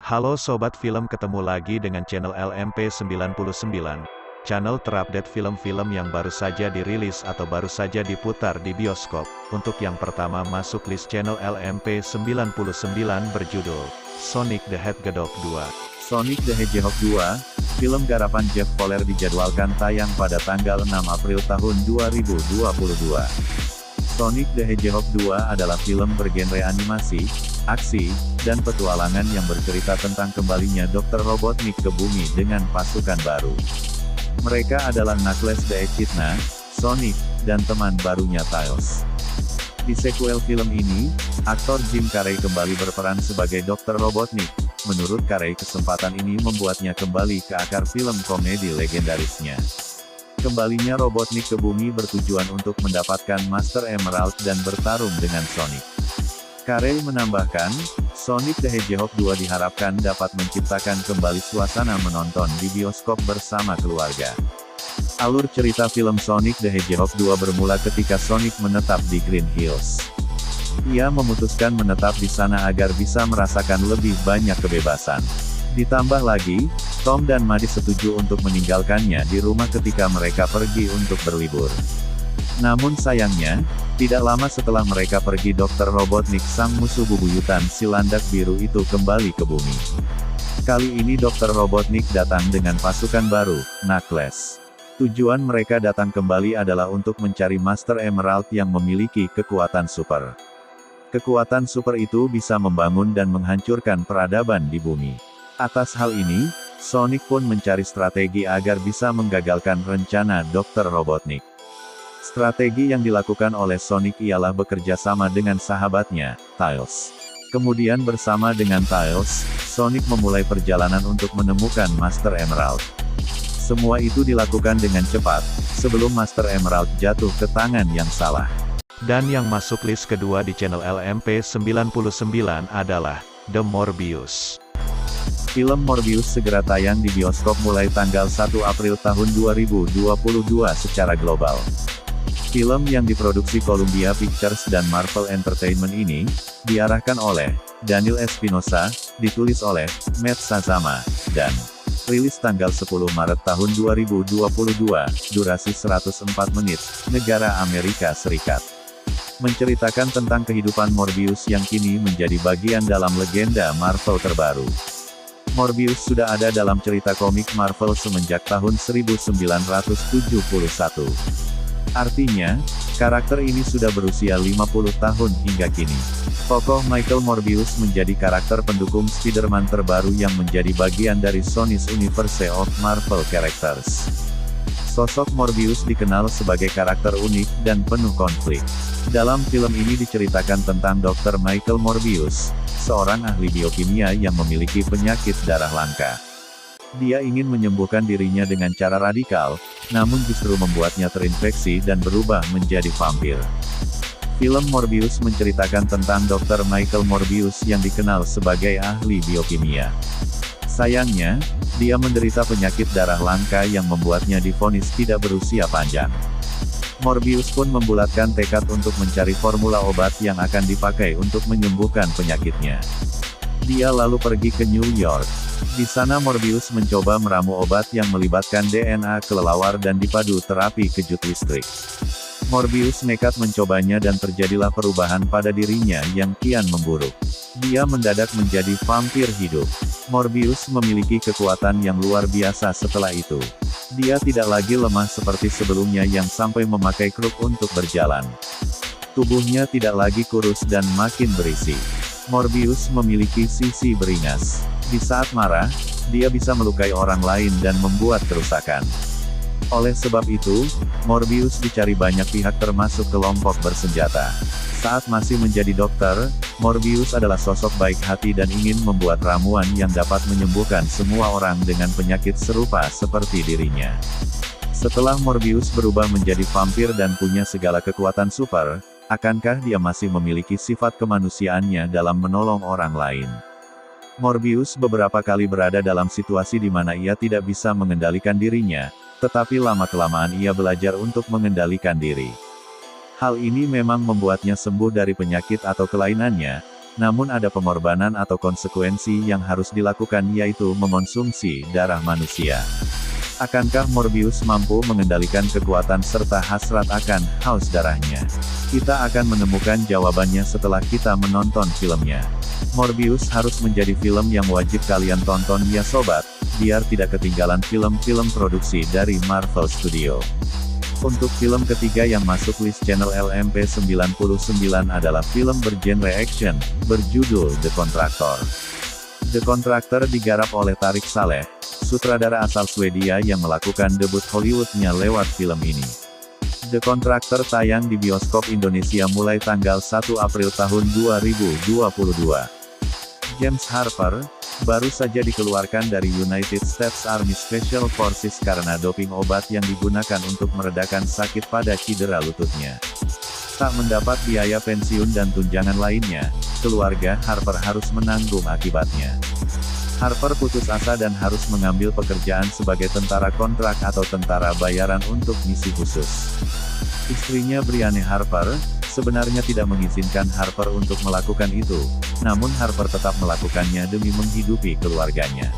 Halo Sobat Film, ketemu lagi dengan channel LMP99, channel terupdate film-film yang baru saja dirilis atau baru saja diputar di bioskop. Untuk yang pertama masuk list channel LMP99 berjudul Sonic the Hedgehog 2. Sonic the Hedgehog 2, film garapan Jeff Kohler dijadwalkan tayang pada tanggal 6 April tahun 2022. Sonic the Hedgehog 2 adalah film bergenre animasi, aksi, dan petualangan yang bercerita tentang kembalinya Dr. Robotnik ke bumi dengan pasukan baru. Mereka adalah Knuckles the Echidna, Sonic, dan teman barunya Tails. Di sequel film ini, aktor Jim Carrey kembali berperan sebagai Dr. Robotnik. Menurut Carrey, kesempatan ini membuatnya kembali ke akar film komedi legendarisnya. Kembalinya Robotnik ke bumi bertujuan untuk mendapatkan Master Emerald dan bertarung dengan Sonic. Carrey menambahkan, Sonic the Hedgehog 2 diharapkan dapat menciptakan kembali suasana menonton di bioskop bersama keluarga. Alur cerita film Sonic the Hedgehog 2 bermula ketika Sonic menetap di Green Hills. Ia memutuskan menetap di sana agar bisa merasakan lebih banyak kebebasan. Ditambah lagi, Tom dan Maddie setuju untuk meninggalkannya di rumah ketika mereka pergi untuk berlibur. Namun sayangnya, tidak lama setelah mereka pergi Dr. Robotnik, sang musuh bebuyutan si landak biru itu, kembali ke bumi. Kali ini Dr. Robotnik datang dengan pasukan baru, Knuckles. Tujuan mereka datang kembali adalah untuk mencari Master Emerald yang memiliki kekuatan super. Kekuatan super itu bisa membangun dan menghancurkan peradaban di bumi. Atas hal ini, Sonic pun mencari strategi agar bisa menggagalkan rencana Dr. Robotnik. Strategi yang dilakukan oleh Sonic ialah bekerja sama dengan sahabatnya, Tails. Kemudian bersama dengan Tails, Sonic memulai perjalanan untuk menemukan Master Emerald. Semua itu dilakukan dengan cepat, sebelum Master Emerald jatuh ke tangan yang salah. Dan yang masuk list kedua di channel LMP99 adalah The Morbius. Film Morbius segera tayang di bioskop mulai tanggal 1 April tahun 2022 secara global. Film yang diproduksi Columbia Pictures dan Marvel Entertainment ini, diarahkan oleh Daniel Espinosa, ditulis oleh Matt Shazama, dan rilis tanggal 10 Maret tahun 2022, durasi 104 menit, negara Amerika Serikat. Menceritakan tentang kehidupan Morbius yang kini menjadi bagian dalam legenda Marvel terbaru. Morbius sudah ada dalam cerita komik Marvel semenjak tahun 1971. Artinya, karakter ini sudah berusia 50 tahun hingga kini. Tokoh Michael Morbius menjadi karakter pendukung Spider-Man terbaru yang menjadi bagian dari Sony's Universe of Marvel Characters. Sosok Morbius dikenal sebagai karakter unik dan penuh konflik. Dalam film ini diceritakan tentang Dr. Michael Morbius, seorang ahli biokimia yang memiliki penyakit darah langka. Dia ingin menyembuhkan dirinya dengan cara radikal, namun justru membuatnya terinfeksi dan berubah menjadi vampir. Film Morbius menceritakan tentang Dr. Michael Morbius yang dikenal sebagai ahli biokimia. Sayangnya, dia menderita penyakit darah langka yang membuatnya divonis tidak berusia panjang. Morbius pun membulatkan tekad untuk mencari formula obat yang akan dipakai untuk menyembuhkan penyakitnya. Dia lalu pergi ke New York. Di sana Morbius mencoba meramu obat yang melibatkan DNA kelelawar dan dipadu terapi kejut listrik. Morbius nekat mencobanya dan terjadilah perubahan pada dirinya yang kian memburuk. Dia mendadak menjadi vampir hidup. Morbius memiliki kekuatan yang luar biasa setelah itu. Dia tidak lagi lemah seperti sebelumnya yang sampai memakai kruk untuk berjalan. Tubuhnya tidak lagi kurus dan makin berisi. Morbius memiliki sisi beringas. Di saat marah, dia bisa melukai orang lain dan membuat kerusakan. Oleh sebab itu, Morbius dicari banyak pihak termasuk kelompok bersenjata. Saat masih menjadi dokter, Morbius adalah sosok baik hati dan ingin membuat ramuan yang dapat menyembuhkan semua orang dengan penyakit serupa seperti dirinya. Setelah Morbius berubah menjadi vampir dan punya segala kekuatan super, akankah dia masih memiliki sifat kemanusiaannya dalam menolong orang lain? Morbius beberapa kali berada dalam situasi di mana ia tidak bisa mengendalikan dirinya, tetapi lama-kelamaan ia belajar untuk mengendalikan diri. Hal ini memang membuatnya sembuh dari penyakit atau kelainannya, Namun ada pengorbanan atau konsekuensi yang harus dilakukan, yaitu mengonsumsi darah manusia. Akankah Morbius mampu mengendalikan kekuatan serta hasrat akan haus darahnya? Kita akan menemukan jawabannya setelah kita menonton filmnya. Morbius harus menjadi film yang wajib kalian tonton ya sobat, biar tidak ketinggalan film-film produksi dari Marvel Studio. Untuk film ketiga yang masuk list channel LMP99 adalah film bergenre action, berjudul The Contractor. The Contractor digarap oleh Tarik Saleh, sutradara asal Swedia yang melakukan debut Hollywoodnya lewat film ini. The Contractor tayang di bioskop Indonesia mulai tanggal 1 April tahun 2022. James Harper, baru saja dikeluarkan dari United States Army Special Forces karena doping obat yang digunakan untuk meredakan sakit pada cedera lututnya. Tak mendapat biaya pensiun dan tunjangan lainnya, keluarga Harper harus menanggung akibatnya. Harper putus asa dan harus mengambil pekerjaan sebagai tentara kontrak atau tentara bayaran untuk misi khusus. Istrinya Brianne Harper, sebenarnya tidak mengizinkan Harper untuk melakukan itu, namun Harper tetap melakukannya demi menghidupi keluarganya.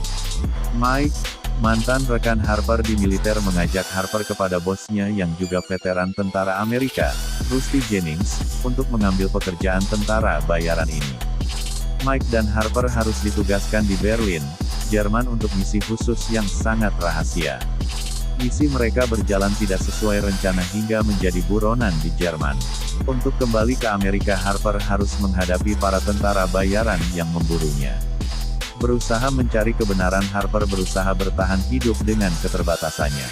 Mike, mantan rekan Harper di militer, mengajak Harper kepada bosnya yang juga veteran tentara Amerika, Rusty Jennings, untuk mengambil pekerjaan tentara bayaran ini. Mike dan Harper harus ditugaskan di Berlin, Jerman untuk misi khusus yang sangat rahasia. Misi mereka berjalan tidak sesuai rencana hingga menjadi buronan di Jerman. Untuk kembali ke Amerika, Harper harus menghadapi para tentara bayaran yang memburunya. Berusaha mencari kebenaran, Harper berusaha bertahan hidup dengan keterbatasannya.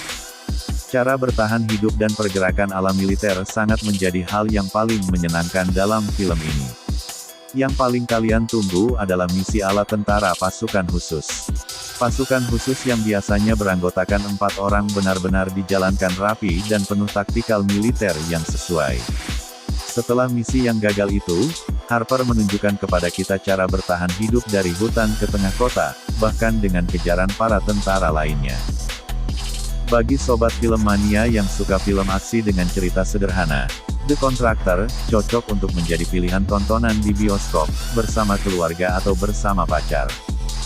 Cara bertahan hidup dan pergerakan ala militer sangat menjadi hal yang paling menyenangkan dalam film ini. Yang paling kalian tunggu adalah misi ala tentara pasukan khusus. Pasukan khusus yang biasanya beranggotakan 4 orang benar-benar dijalankan rapi dan penuh taktikal militer yang sesuai. Setelah misi yang gagal itu, Harper menunjukkan kepada kita cara bertahan hidup dari hutan ke tengah kota, bahkan dengan kejaran para tentara lainnya. Bagi sobat film mania yang suka film aksi dengan cerita sederhana, The Contractor cocok untuk menjadi pilihan tontonan di bioskop, bersama keluarga atau bersama pacar.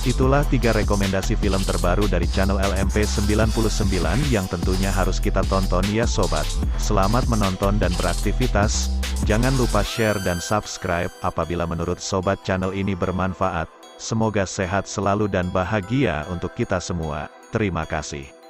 Itulah 3 rekomendasi film terbaru dari channel LMP99 yang tentunya harus kita tonton ya sobat. Selamat menonton dan beraktivitas. Jangan lupa share dan subscribe apabila menurut sobat channel ini bermanfaat. Semoga sehat selalu dan bahagia untuk kita semua. Terima kasih.